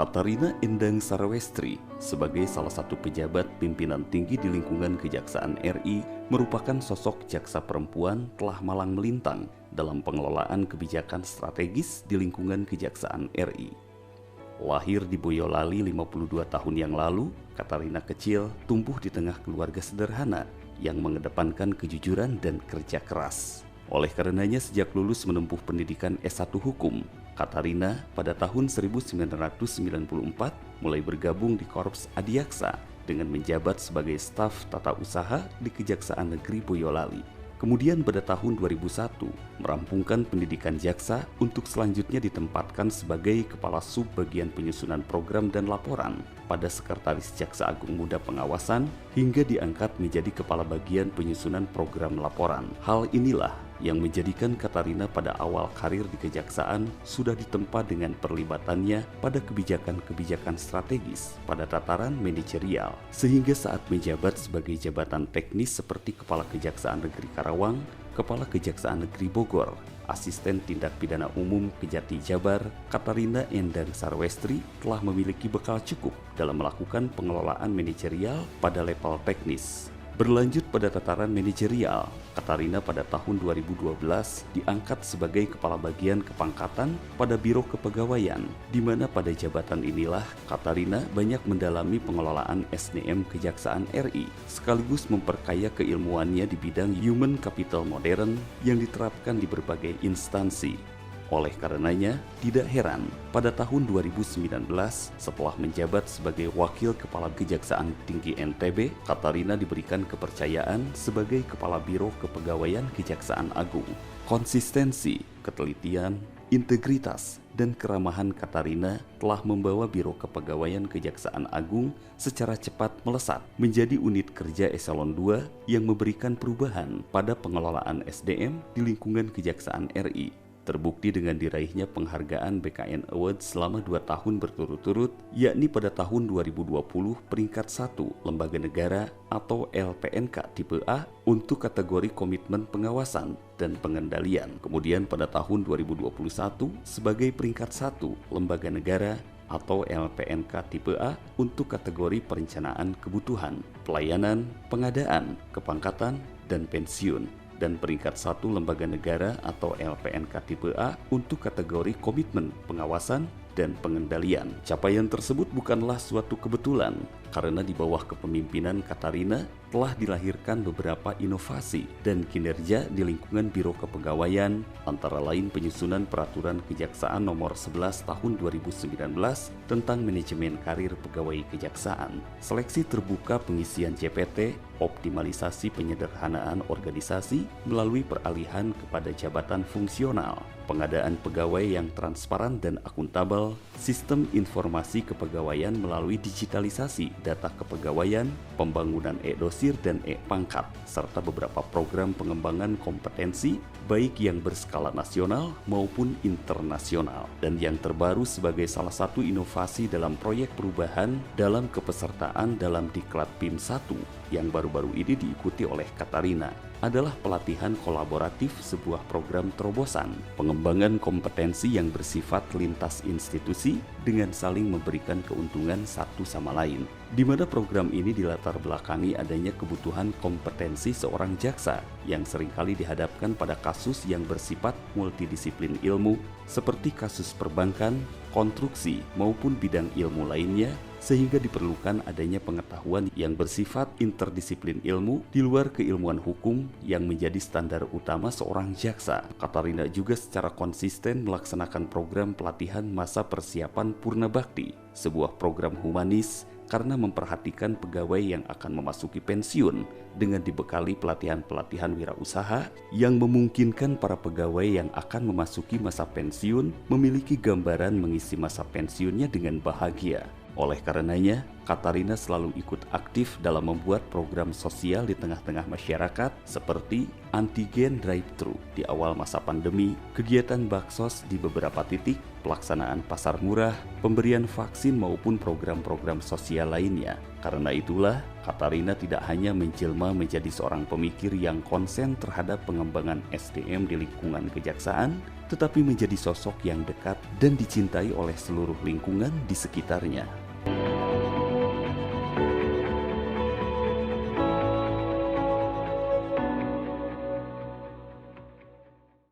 Katarina Endang Sarwestri sebagai salah satu pejabat pimpinan tinggi di lingkungan Kejaksaan RI merupakan sosok jaksa perempuan telah malang melintang dalam pengelolaan kebijakan strategis di lingkungan Kejaksaan RI. Lahir di Boyolali 52 tahun yang lalu, Katarina kecil tumbuh di tengah keluarga sederhana yang mengedepankan kejujuran dan kerja keras. Oleh karenanya sejak lulus menempuh pendidikan S1 Hukum, Katarina pada tahun 1994 mulai bergabung di Korps Adiaksa dengan menjabat sebagai staf tata usaha di Kejaksaan Negeri Boyolali. Kemudian pada tahun 2001 merampungkan pendidikan jaksa untuk selanjutnya ditempatkan sebagai Kepala Sub Bagian Penyusunan Program dan Laporan pada Sekretaris Jaksa Agung Muda Pengawasan hingga diangkat menjadi Kepala Bagian Penyusunan Program Laporan. Hal inilah yang menjadikan Katarina pada awal karir di kejaksaan sudah ditempa dengan perlibatannya pada kebijakan-kebijakan strategis pada tataran manajerial, sehingga saat menjabat sebagai jabatan teknis seperti Kepala Kejaksaan Negeri Karawang, Kepala Kejaksaan Negeri Bogor, Asisten Tindak Pidana Umum Kejati Jabar, Katarina Endang Sarwestri telah memiliki bekal cukup dalam melakukan pengelolaan manajerial pada level teknis. Berlanjut pada tataran manajerial, Katarina pada tahun 2012 diangkat sebagai Kepala Bagian Kepangkatan pada Biro Kepegawaian, di mana pada jabatan inilah Katarina banyak mendalami pengelolaan SDM Kejaksaan RI, sekaligus memperkaya keilmuannya di bidang human capital modern yang diterapkan di berbagai instansi. Oleh karenanya, tidak heran pada tahun 2019 setelah menjabat sebagai Wakil Kepala Kejaksaan Tinggi NTB, Katarina diberikan kepercayaan sebagai Kepala Biro Kepegawaian Kejaksaan Agung. Konsistensi, ketelitian, integritas, dan keramahan Katarina telah membawa Biro Kepegawaian Kejaksaan Agung secara cepat melesat menjadi unit kerja eselon 2 yang memberikan perubahan pada pengelolaan SDM di lingkungan Kejaksaan RI. Terbukti dengan diraihnya penghargaan BKN Award selama 2 tahun berturut-turut, yakni pada tahun 2020 peringkat 1 Lembaga Negara atau LPNK tipe A untuk kategori komitmen pengawasan dan pengendalian. Kemudian pada tahun 2021 sebagai peringkat 1 Lembaga Negara atau LPNK tipe A untuk kategori perencanaan kebutuhan, pelayanan, pengadaan, kepangkatan, dan pensiun. Dan peringkat 1 Lembaga Negara atau LPNK tipe A untuk kategori komitmen pengawasan dan pengendalian. Capaian tersebut bukanlah suatu kebetulan, karena di bawah kepemimpinan Katarina telah dilahirkan beberapa inovasi dan kinerja di lingkungan Biro Kepegawaian, antara lain penyusunan Peraturan Kejaksaan Nomor 11 Tahun 2019 tentang manajemen karir pegawai kejaksaan, seleksi terbuka pengisian CPT, optimalisasi penyederhanaan organisasi melalui peralihan kepada jabatan fungsional, pengadaan pegawai yang transparan dan akuntabel, sistem informasi kepegawaian melalui digitalisasi data kepegawaian, pembangunan e-dosir dan e-pangkat, serta beberapa program pengembangan kompetensi baik yang berskala nasional maupun internasional. Dan yang terbaru sebagai salah satu inovasi dalam proyek perubahan dalam kepesertaan dalam Diklat PIM 1 yang baru-baru ini diikuti oleh Katarina adalah pelatihan kolaboratif sebuah program terobosan, pengembangan kompetensi yang bersifat lintas institusi dengan saling memberikan keuntungan satu sama lain, di mana program ini dilatar belakangi adanya kebutuhan kompetensi seorang jaksa yang seringkali dihadapkan pada kasus yang bersifat multidisiplin ilmu seperti kasus perbankan, konstruksi, maupun bidang ilmu lainnya, sehingga diperlukan adanya pengetahuan yang bersifat interdisiplin ilmu di luar keilmuan hukum yang menjadi standar utama seorang jaksa. Katarina juga secara konsisten melaksanakan program pelatihan masa persiapan Purna Bakti, sebuah program humanis karena memperhatikan pegawai yang akan memasuki pensiun dengan dibekali pelatihan-pelatihan wirausaha yang memungkinkan para pegawai yang akan memasuki masa pensiun memiliki gambaran mengisi masa pensiunnya dengan bahagia. Oleh karenanya, Katarina selalu ikut aktif dalam membuat program sosial di tengah-tengah masyarakat seperti antigen drive-thru di awal masa pandemi, kegiatan baksos di beberapa titik, pelaksanaan pasar murah, pemberian vaksin maupun program-program sosial lainnya. Karena itulah, Katarina tidak hanya menjelma menjadi seorang pemikir yang konsen terhadap pengembangan SDM di lingkungan kejaksaan, tetapi menjadi sosok yang dekat dan dicintai oleh seluruh lingkungan di sekitarnya.